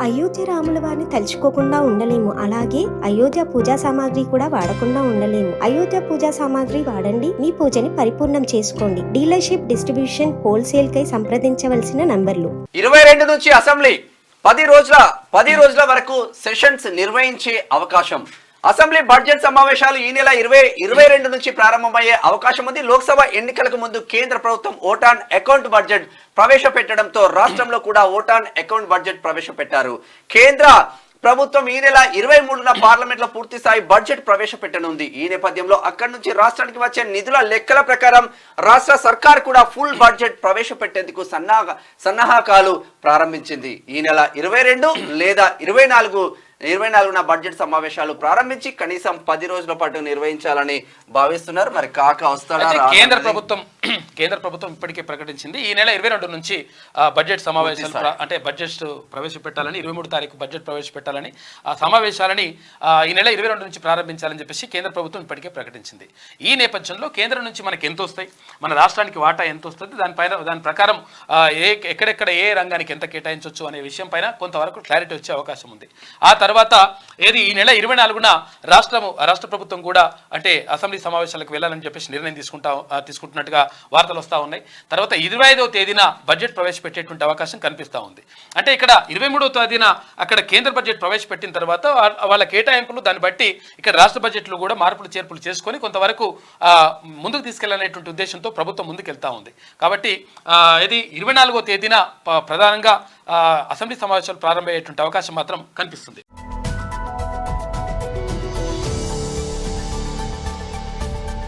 అయోధ్య రాముల వారిని తలుచుకోకుండా ఉండలేము. అలాగే అయోధ్య పూజా సామాగ్రి కూడా వాడకుండా ఉండలేము. అయోధ్య పూజా సామాగ్రి వాడండి, మీ పూజని పరిపూర్ణం చేసుకోండి. డీలర్షిప్, డిస్ట్రిబ్యూషన్, హోల్సేల్ కై సంప్రదించవలసిన నంబర్లు 22 నుంచి అసెంబ్లీ 10 రోజుల వరకు సెషన్స్ నిర్వహించే అవకాశం. అసెంబ్లీ బడ్జెట్ సమావేశాలు ఈ నెల 22 నుంచి ప్రారంభమయ్యే అవకాశం ఉంది. లోక్సభ ఎన్నికలకు ముందు కేంద్ర ప్రభుత్వం ఓటాన్ అకౌంట్ బడ్జెట్ ప్రవేశపెట్టడంతో రాష్ట్రంలో కూడా ఓటాన్ అకౌంట్ బడ్జెట్ ప్రవేశపెట్టారు. కేంద్ర ప్రభుత్వం ఈ నెల 23న పార్లమెంట్ లో పూర్తి స్థాయి బడ్జెట్ ప్రవేశపెట్టనుంది. ఈ నేపథ్యంలో అక్కడి నుంచి రాష్ట్రానికి వచ్చే నిధుల లెక్కల ప్రకారం రాష్ట్ర సర్కార్ కూడా ఫుల్ బడ్జెట్ ప్రవేశపెట్టేందుకు సన్నాహకాలు ప్రారంభించింది. ఈ నెల 22 లేదా 24న బడ్జెట్ సమావేశాలు ప్రారంభించి కనీసం 10 రోజుల పాటు నిర్వహించాలని భావిస్తున్నారు. మరి కాక వస్తాడా? కేంద్ర ప్రభుత్వం ఇప్పటికే ప్రకటించింది ఈ నెల 22 నుంచి బడ్జెట్ సమావేశాలు అంటే బడ్జెట్ ప్రవేశపెట్టాలని, 23 తారీఖు బడ్జెట్ ప్రవేశపెట్టాలని, ఆ సమావేశాలని ఈ నెల 22 నుంచి ప్రారంభించాలని చెప్పేసి కేంద్ర ప్రభుత్వం ఇప్పటికే ప్రకటించింది. ఈ నేపథ్యంలో కేంద్రం నుంచి మనకి ఎంత వస్తాయి, మన రాష్ట్రానికి వాటా ఎంత వస్తుంది, దాని ప్రకారం ఎక్కడెక్కడ ఏ రంగానికి ఎంత కేటాయించవచ్చు అనే విషయం పైన కొంతవరకు క్లారిటీ వచ్చే అవకాశం ఉంది. ఆ తర్వాత ఈ నెల 24న రాష్ట్ర ప్రభుత్వం కూడా అంటే అసెంబ్లీ సమావేశాలకు వెళ్ళాలని చెప్పేసి నిర్ణయం తీసుకుంటున్నట్టుగా వార్తలు వస్తూ ఉన్నాయి. తర్వాత 25వ తేదీన బడ్జెట్ ప్రవేశపెట్టేటువంటి అవకాశం కనిపిస్తూ ఉంది. అంటే ఇక్కడ 23వ తేదీన అక్కడ కేంద్ర బడ్జెట్ ప్రవేశపెట్టిన తర్వాత వాళ్ళ కేటాయింపులు దాన్ని బట్టి ఇక్కడ రాష్ట్ర బడ్జెట్లు కూడా మార్పులు చేర్పులు చేసుకొని కొంతవరకు ముందుకు తీసుకెళ్లాలనేటువంటి ఉద్దేశంతో ప్రభుత్వం ముందుకెళ్తా ఉంది. కాబట్టి 24వ తేదీన ప్రధానంగా అసెంబ్లీ సమావేశాలు ప్రారంభమయ్యేటువంటి అవకాశం మాత్రం కనిపిస్తుంది.